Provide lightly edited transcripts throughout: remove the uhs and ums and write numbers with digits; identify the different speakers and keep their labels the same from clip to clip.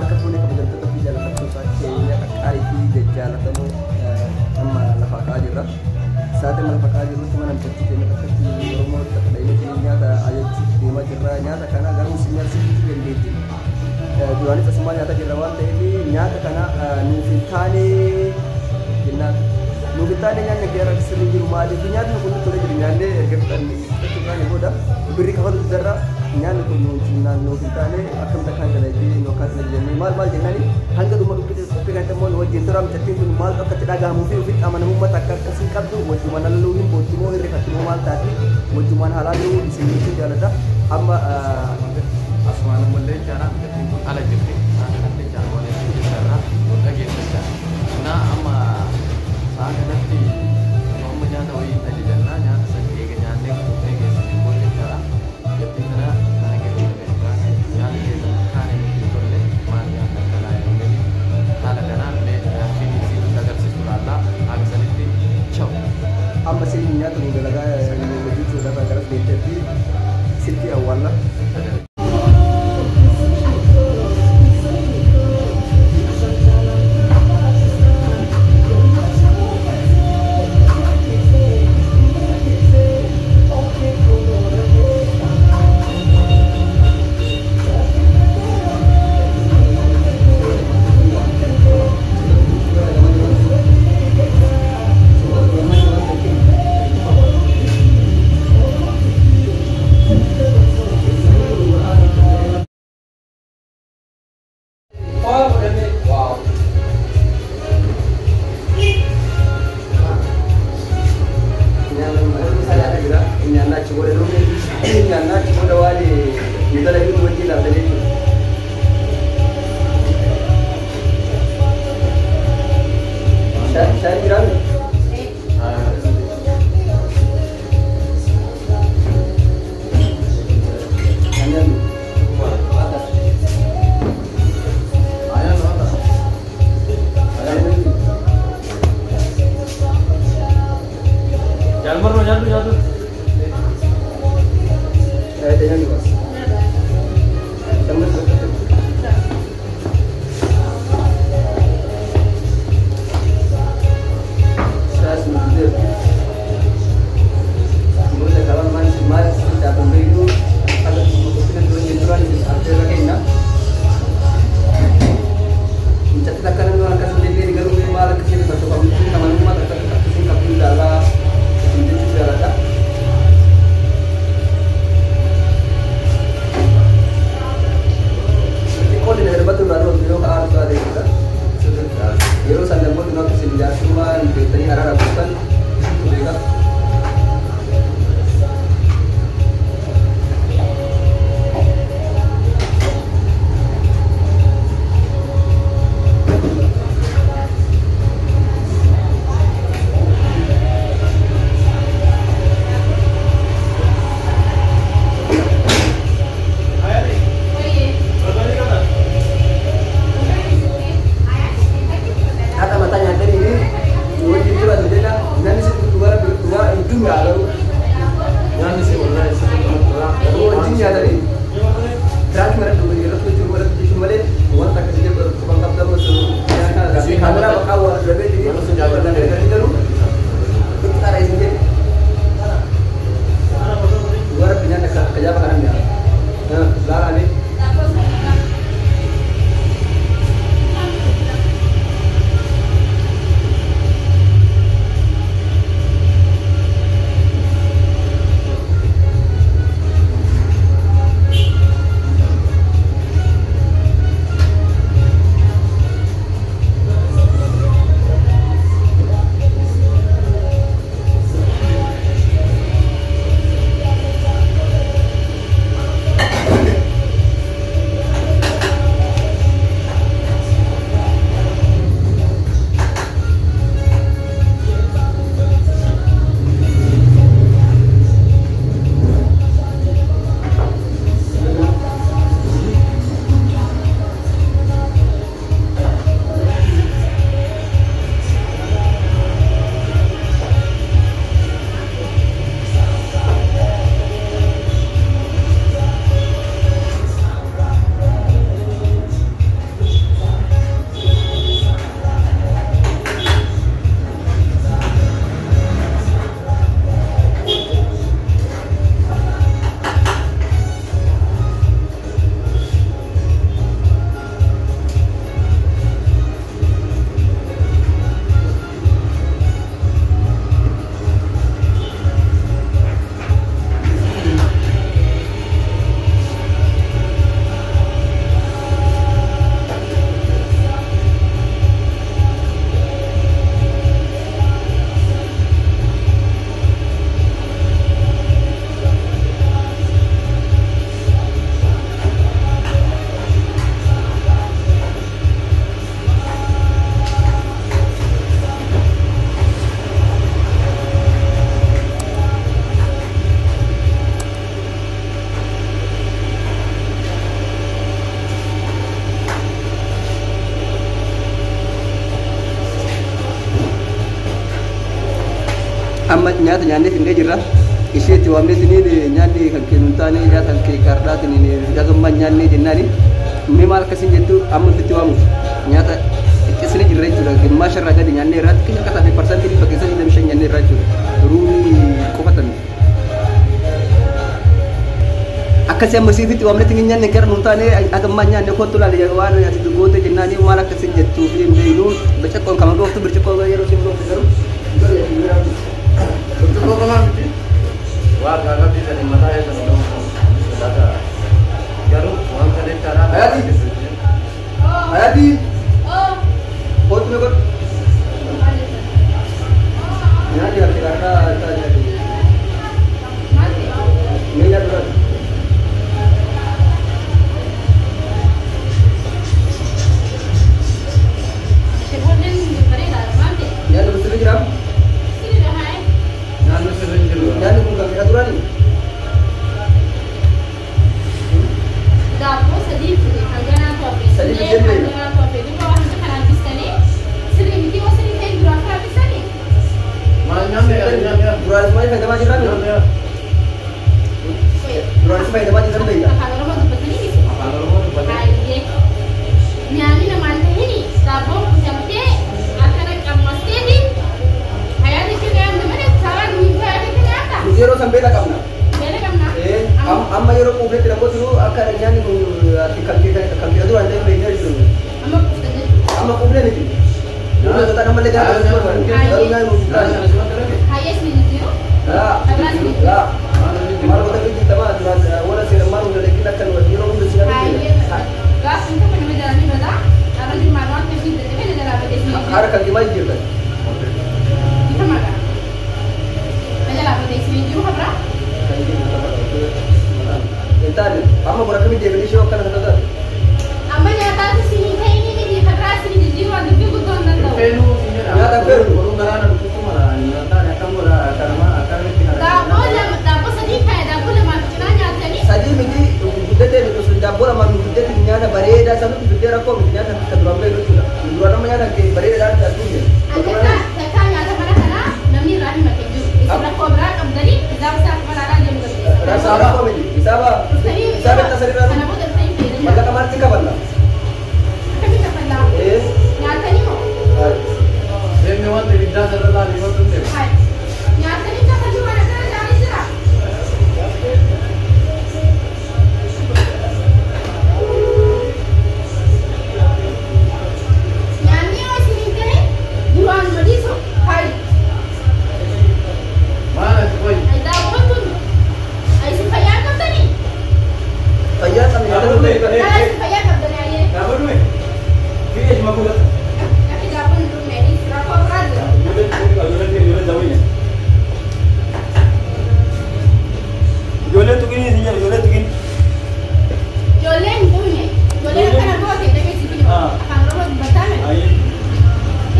Speaker 1: harka fuune kabajamtoota fi jaallatamtoota keenya qaqqaarii fi jaallatamoo amma lafa ka'aa jirra. Saate mana lafa ka'aa jirrutti mana namtolchee keenya akkatti Oromoo dhaqdhee nyaata ajajjuuf deemaa jirra. Nyaata kana garuu si nyaarsisuutu dandeetti. Duraanis asumaa nyaata jirra waan ta'eef nyaata kana nuuf hin taane jennaan. Nuuf hin taane nyaanni gara sirrii jiru maaliif nyaatni kun tolee jiru nyaannee erga fudhannee booda birrii kafalutu darra. Nyaanni kun nuuf hin taane akkamitti akkaan dalagee yookaan jennee maal jennaani hanga dhuma dhukkee kan immoo wajjin tura mitattiin kun maal akkatti dhagahamuu fi ofitti amanamummaa akka akkasii qabdu wajjumaan halaluu hin boottimoo hirrifattimoo maal taati wajjumaan halaaluu isiniitu jaalata amma
Speaker 2: asumaan ammallee jaaraan mitattiin kun ala jirti kanatti jaaroolee jirarraa dhageeffachaa na amma sa'a kanatti amma nyaata wayii ajajannaa nyaata san eega nyaannee kuufnee geessanii booda jechaadha. Jadi mana mana kita yang kita kan ini tolle mana kalau ini kalau kan me sini sini agar sesuatu agak sedikit cow.
Speaker 1: Amma sininya tu mungkin agak lebih sudah agak beda di sini awalnya. amma nyaata nyaannee finnee jirra. Isheetti waamnee tiniin nyaanni kan kennu taane nyaata kan kee qardaa tiniin dagammaa nyaannee jennaani. Mee maal akkasiin jettu amma fitti waamuuf nyaata xiqqeessanii jirra jechuudha. Gimmaasha irraa gadi nyaannee irraa xiqqeessa akka taate parsantii dhibba keessatti 25 nyaannee irraa jechuudha. Ruumii qofatan. Akkasii amma siifitti waamnee tiniin nyaanne gara nuun taane dagammaa nyaanne kottu laale waan ati goote jennaani maal akkasiin jettuu fi hin beeynu birciqqoon kama dhooftu birciqqoo yeroo siin dhooftu garuu.
Speaker 2: Birciqqoo kamaa miti. Waa gaagabbii sadi mataa eessa nu dhooftu. Laata garuu waan kana jechaadhaa.
Speaker 1: Ayati. Kottu na godhu. Nyaanni harki qarraa isaa jedhati. Mee nyaatu laata? Nyaanni bisirri jiraa?
Speaker 2: Naannoo sirrii hin jiru.
Speaker 1: Nyaanni kun kan fedha turaanii?
Speaker 3: Daaboo sadii ture kan ganaa to'ate.
Speaker 1: Sadii fi jennee?
Speaker 3: Kan ganaa to'ate. Duuba waan hunda kanaan bistanii sirrii miti yoo sirrii ta'e duraa kaa bisanii.
Speaker 2: Maal nyaanni nyaanni
Speaker 1: Duraanis maal fayyadamaa jirraa miti? Duraanis fayyadamaa jirran beeyda?
Speaker 3: Afaan Oromoo dubbatanii miti.
Speaker 2: afaan Oromoo dubbatan.
Speaker 3: Baay'ee. Nyaanni namaan tahini daaboo kutamtee akkana qammasteeti. Hayaati itti nyaanni malee sabaan nuyi fayyadamte nyaata.
Speaker 1: Nuti yeroo san beela qabna.
Speaker 3: Beela qabnaa.
Speaker 1: Amma yeroo quufnetti namoota akka nyaanni kun kan fedha duraan ta'e beeknee jiru.
Speaker 3: Amma kuufta jechuudha.
Speaker 1: Amma quufnee miti. Nuti sotaan ammallee gaafa garuu nyaanni nuti taane.
Speaker 3: Hayyee isin jiru.
Speaker 1: Maal wata biyyi tamaa duraan wala seeramaan hunda leekin akka yeroo hunda si
Speaker 3: Baay'ee gaafa inni tokko nama jalanii bada dhala jirmaan waan ta'eef dadhabee jalaa badeessi.
Speaker 1: haara kan dimaa jirtan.
Speaker 3: Ifa magaa. Jalaa badeessi jiru habra.
Speaker 1: Hin taane amma bora kami deebiin ishee akkana kan taate.
Speaker 3: Amma nyaataa isinii ta'e inni ni habraa isinii jijjiiruu waan dubbii guddoo hin danda'u.
Speaker 2: Feenuu sinjedha.
Speaker 1: Nyaata feenu.
Speaker 2: Boruu garaana dhukkubuma nyaataan akkam godha karama akkamitti kana.
Speaker 3: Daabboo sadii ka'e daabboo lamaaf cinaa nyaatanii.
Speaker 1: Sadii miti guddatee miti sun daabboo lamaan guddatee nyaata bareedaa sanutti guddee rakkoo miti nyaata kan duraan beeku jechuudha. Duraan amma nyaata bareedaadhaan taatu hin
Speaker 3: Takkaa nyaata mana kanaa namni irraa himate jiru. Isin rakkoo biraa qabdanii isaaf isaaf malaalaa jiru gaggeessa.
Speaker 1: Isaaba miti isaaba itti asirraa
Speaker 3: Kana booda dhufanii fayyadamu.
Speaker 1: mallaqa maalti qaballa.
Speaker 3: Akkamitti kafallaa? Nyaatanii moo?
Speaker 2: Deemni wanta ibiddaa sarara laalii wanta hin deemu.
Speaker 3: Nyaatanii kafalluu waan akkana isaanii jira. Nyaanni yoo isinii ta'e duraan madiisu hayi.
Speaker 2: Maal ati qoyi?
Speaker 3: Daabboon kun isin fayyaa qabdanii?
Speaker 1: Fayyaa qabni nyaata
Speaker 2: Daabboon
Speaker 1: hundee
Speaker 2: ta'e.
Speaker 3: Dhala isin fayyaa qabdanii hayyee.
Speaker 2: Daaboo dhume? Fiigee ma kuulata?
Speaker 3: Akka daabboon hin dhumne rakkoo biraa jira.
Speaker 4: Ijoollee tuqinii isin jedhu ijoollee tuqin.
Speaker 3: Ijoolleen hin dhumne. Ijoolleen akkana goote dhageessisu jiru. Afaan Oromoo dubbatame.
Speaker 4: Ayyee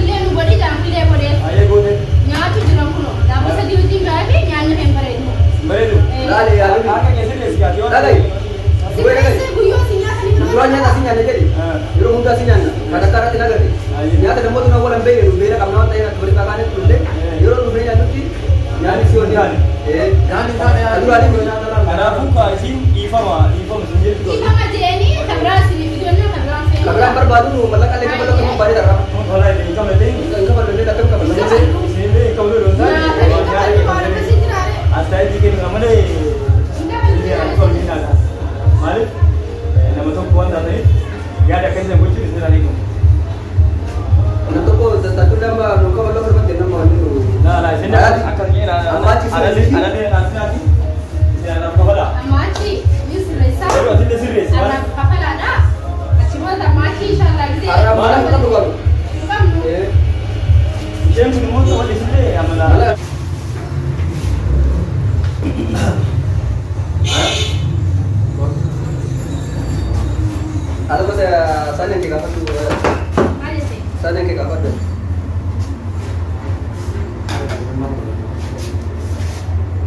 Speaker 3: Illee nu godhi jaan illee godhee.
Speaker 4: ayyee goote
Speaker 3: Nyaatu jiran kunoo daabboo sadii wajjin gahaa fi nyaanni hin bareedu.
Speaker 4: bareedu.
Speaker 1: laale yaaduu
Speaker 4: Harka keessatti leessi ati yoo
Speaker 1: Dhalai.
Speaker 3: Sirreessee guyyoo si nyaatanii
Speaker 1: duraan nyaata asii nyaanne jedhi yeroo hundaa asii nyaanna kan akka irratti nagarre nyaata namoota nama wal hin beekne nu beela qabna waan ta'eef akka bari kakaanetti dhufne yeroo dhufne nyaannutti nyaanni si wajjin
Speaker 2: Nyaanni taane yaa
Speaker 1: Aduraalee gosa nyaata
Speaker 4: kanaafuu kaa isin dhiifama isin jettu
Speaker 3: Ifama jeeni kabraa isiniif ijoollee kabraa fe'u.
Speaker 1: kabraan barbaadu mallaqa illee kabaloo kan baay'ee dharraa
Speaker 4: walaa isin qabatee
Speaker 1: kan kabaloo akkam kabaloo
Speaker 4: isinillee qabduu yoo
Speaker 3: Nyaatanii
Speaker 4: ta'e
Speaker 3: kafaluu waan akkasii jiraare.
Speaker 4: astaayitii kennu malee illee akka waliin nyaata maaliif nama tokko waan taataniif yaada akkasii gochuun isin irraa eegamu.
Speaker 1: Nama tokko tattaaffii lama nu kabaloo barbaadde nama waliin
Speaker 4: Nah, sini akan kira ada nasihat isin anak kepala.
Speaker 3: Amaachi ni sirreessaa.
Speaker 4: Ayo, sini serius.
Speaker 3: Anaaf kafalaadha. Achimota amaachi inshallah gisee.
Speaker 1: Arab mana kita bukan
Speaker 3: Qabnu.
Speaker 4: Jangan cuma mau di sini amala.
Speaker 1: ada masa sana yang kapan tu
Speaker 3: Maal jette?
Speaker 1: sana yang kapan tu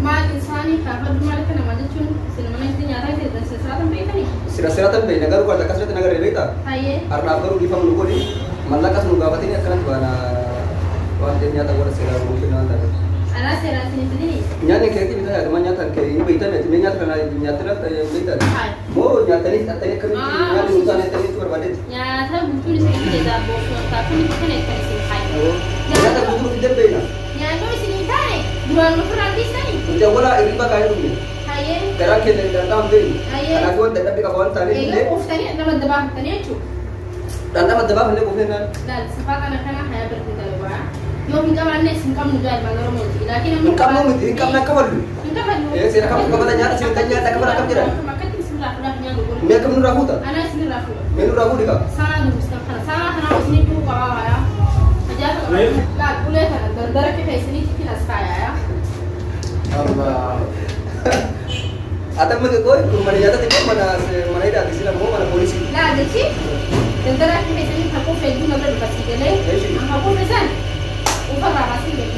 Speaker 3: Maal isaanii kaafadhu maal akka namaa jechuun sinamana itti nyaataa ta'e sirraatan beekanii.
Speaker 1: sirasiratan bayi negara kuat kasrat negara lebih
Speaker 3: Hayyee.
Speaker 1: Arnaaf garuu dhiifama nu godhi mallaqas nu gaafatanii akkanatti baana waan ta'eef nyaata godha seeraa nu kenna waan ta'eef.
Speaker 3: Ana seera sini fidini.
Speaker 1: Nyaanni keetii bitaa yaaduma nyaatan kee hin beektan ati nyaata kana nyaatira beektan. Moo nyaatanii xaxanii akkamitti nyaanni nuusaan eettanii barbaadeeti.
Speaker 3: Nyaata guutuun isin fidee boosoo taafin kan eettan isin hayi.
Speaker 1: Nyaata guutuu fidee beekna.
Speaker 3: Nyaata isin taane duraan ofirraa dhiisanii.
Speaker 1: Jawwala hirriba kaayee dhumne.
Speaker 3: Hayyee.
Speaker 1: Garaa keenya danda'an beeknu.
Speaker 3: Hayyee.
Speaker 1: Kanaafuu wanta dadhabbii qaba waan ta'aniif illee.
Speaker 3: Uffitanii nama dabaafatanii jechuudha.
Speaker 1: Nama dabaafatanii qofee naan.
Speaker 3: Laal sifaa kana hayaa birrii dalabaa. Yoo hin qabaanne isin qabnu daa'ima Oromooti. Laakiin
Speaker 1: Hin qabnu miti hin qabne akka ballu.
Speaker 3: Hin qabannu.
Speaker 1: Seera kam qabata nyaata seera nyaata akka bara kam jedhan.
Speaker 3: Akkatti isin raafuudhaaf nyaannu godhu.
Speaker 1: Mee kam nurraa fuuta?
Speaker 3: Ana isin raafuudha.
Speaker 1: Mee nurraa fuudhi qaba?
Speaker 3: Sana dubbistan kana. Sana kana isin iddoo qabaa hayaa. Ajaa'iba qaba. Laal ulee kana dardara keessa isinitti finas kaayaa.
Speaker 1: Ada mungkin kau mana jatuh tu mana itu di sini mana polisi.
Speaker 3: Lah, jadi dendera kita ini aku Facebook nak berpasti deh. Aku pesan, upah berapa sih deh?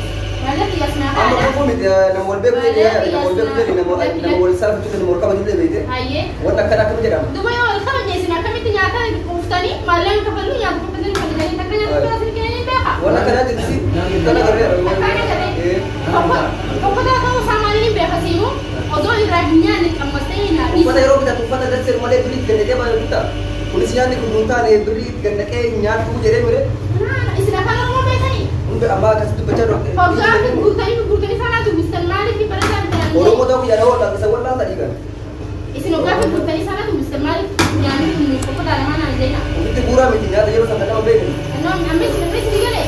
Speaker 3: Mana dia sebenarnya ada?
Speaker 1: Aku pun itu nama wallpaper dia, nama wallpaper dia, nama wallpaper itu nama wallpaper itu dia.
Speaker 3: Aye.
Speaker 1: Wah tak kena kamu jadi.
Speaker 3: Dua yang wallpaper jadi sebenarnya kami ternyata uftani malam keperlu yang aku pesan pada jadi tak kena kita sini kena ini dah.
Speaker 1: Wah tak kena jadi sih. Kita nak kerja.
Speaker 3: Kau dah tahu sama ini berapa sih mu? Odo irahnya ni kamu stay na.
Speaker 1: Pada Eropa kita tuh pada dasar mulai beli kena dia baru kita. Polisinya ni kumunta ni beli kena ke nyat tu jadi mere.
Speaker 3: Nah, istilah kalau mau betul ni.
Speaker 1: Untuk ambak kasih tu baca dok.
Speaker 3: Kau jangan gurtani sana tu Mr. Malik di pada jalan.
Speaker 1: Orang mau tahu kita ada orang bisa orang tadi kan.
Speaker 3: Istilah kau gurtani sana tu Mr. Malik yang ni kau pada mana aja na.
Speaker 1: Itu kurang itu nyata jadi sampai nama beli.
Speaker 3: Anom ambil sini gale.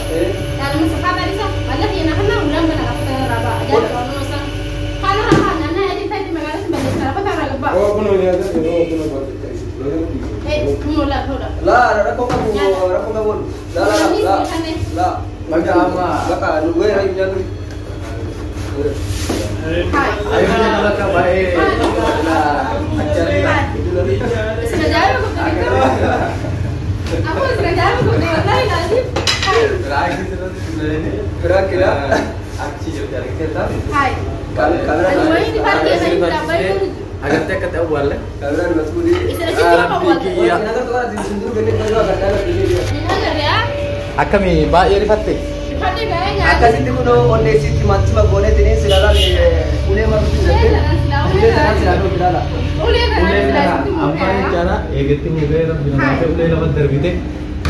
Speaker 3: Dalam sekat tadi sah. Allah yang nak nak ulang benar apa raba. Jadi kalau masa kalau raba nana jadi tadi mengalir sebagai apa tak raba.
Speaker 1: Oh, kuno ni ada tu, kuno buat itu.
Speaker 3: Kuno lah, kuno.
Speaker 1: Lah, rakam kamu. Lah. Baca ama. Laka, gue lagi nyatu.
Speaker 3: Hai.
Speaker 2: Ayo kita nak baik.
Speaker 1: Lah, acara itu lagi.
Speaker 3: Sengaja aku begitu. Aku sengaja aku begitu nanti. Hai.
Speaker 2: Terakhir kita sebenarnya.
Speaker 1: Kira-kira
Speaker 2: Aksi dari kita.
Speaker 3: Hai.
Speaker 1: kamera.
Speaker 3: Aduh, ini dipakai saya tidak baik.
Speaker 2: Agar dia kata awal lah.
Speaker 1: Kamera masudi.
Speaker 3: Istilah kita apa buat?
Speaker 2: Iya.
Speaker 1: Kita tu ada di sini gini kalau ada dalam ini dia.
Speaker 3: Ini agar ya.
Speaker 2: Akami ba yeri fatte.
Speaker 3: Dipakai kayaknya.
Speaker 1: Akas itu kuno onde si cuma gone tini segala ni ule maruti jadi. Ule tanah selalu berada.
Speaker 3: Ule kan.
Speaker 2: Apa cara egetti muge ram bilang ule lawan terbite.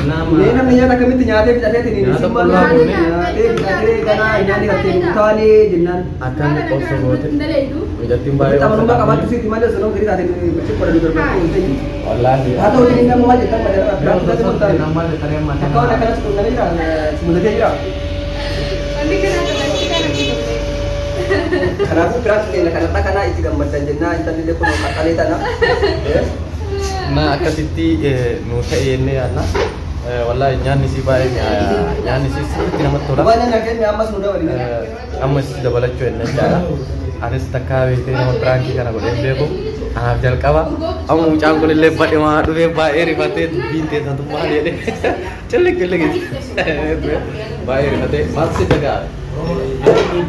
Speaker 1: Ini namanya nak kami ternyata kita ada ini. Simbol lah ini. Kita ada karena ini ada tali jenang.
Speaker 2: Akan kosong itu. Menjadi timba.
Speaker 1: Kita menunggu kabar tu sih di mana senang kita ada ini. Macam pada di berbagai untuk ini.
Speaker 2: Wallahi.
Speaker 1: Atau ini nama macam apa pada berapa kita sebentar.
Speaker 2: Nama letarnya mana?
Speaker 1: Kau nak kena sekolah ni lah. Semudah dia.
Speaker 3: Nanti kena kita nanti.
Speaker 1: Karena aku keras ni karena tak kena itu gambar dan jenang. Tadi dia pun tak kali tanah.
Speaker 2: Nah akasiti nusa ini anak. Wallahi nyanyi si baik nyanyi si nama orang.
Speaker 1: Banyak nak ni amas muda balik.
Speaker 2: Amas dah balik cuci cara. Ada setakat itu nama terangki karena aku lembek. Jal kawa. Amu cakap aku lebat yang mana dulu baik rifate binte satu mahal ya deh. Celik lagi. Baik rifate masih jaga.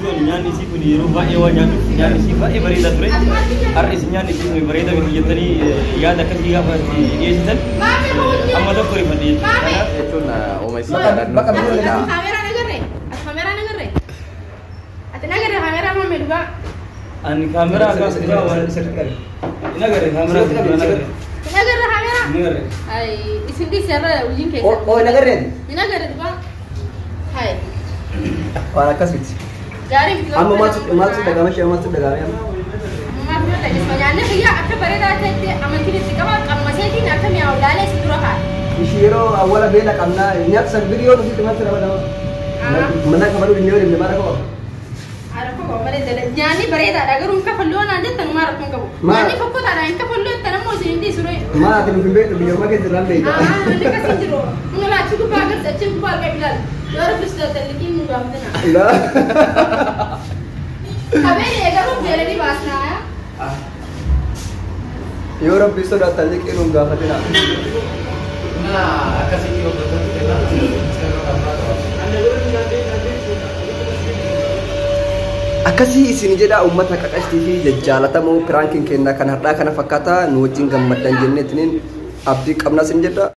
Speaker 4: Nyanyi si puni rumah ewa nyanyi si pak berita tu. Artis nyanyi si berita begitu tadi ya ada ketiga pasti dia sih. Amma tu kuri pandi.
Speaker 2: Itu na umai si dan.
Speaker 3: Kamera negara. Kamera negara. Ati negara kamera mau medua.
Speaker 4: An kamera agak sedikit
Speaker 1: sertifikat.
Speaker 4: Negara kamera
Speaker 3: Negara kamera.
Speaker 4: Negara.
Speaker 3: Hai, isim di siapa ujung kes.
Speaker 1: Oh negara ni.
Speaker 3: Negara tu bang. Hai.
Speaker 1: Para kasih.
Speaker 3: Jari kita.
Speaker 1: Amma masuk dagang macam masuk dagang yang.
Speaker 3: Maaf tadi sebenarnya dia akan berada di aman kiri sekarang kamu masih di nak kami awal dari sedurah.
Speaker 1: Ishiro awal bela kamna nyak sar video tu kita masuk dalam. Mana kamu video ni mana kau?
Speaker 3: Ada kok boleh jadi. Jadi berada agar unka perlu nanti tengmar pun kau. Jadi fokus ada unka perlu tanam mau sini di suruh.
Speaker 1: Ma tu video makin jalan deh.
Speaker 3: Nanti kasih jero. Mengalah cukup agar secim kuat kayak bilang. Luar biasa terliki mudah benar.
Speaker 1: Lah.
Speaker 3: Kami ni agar pun jadi di basna ya.
Speaker 1: Orang bisa datang je kira enggak ada.
Speaker 2: Nah akasiti betul kita.
Speaker 1: Akasi isini jeda umat nak Akash TV jajjalata mau pranking kenna kan harda kana fakata nu wajin gammadan jenne tinin abdi qabna sin jeda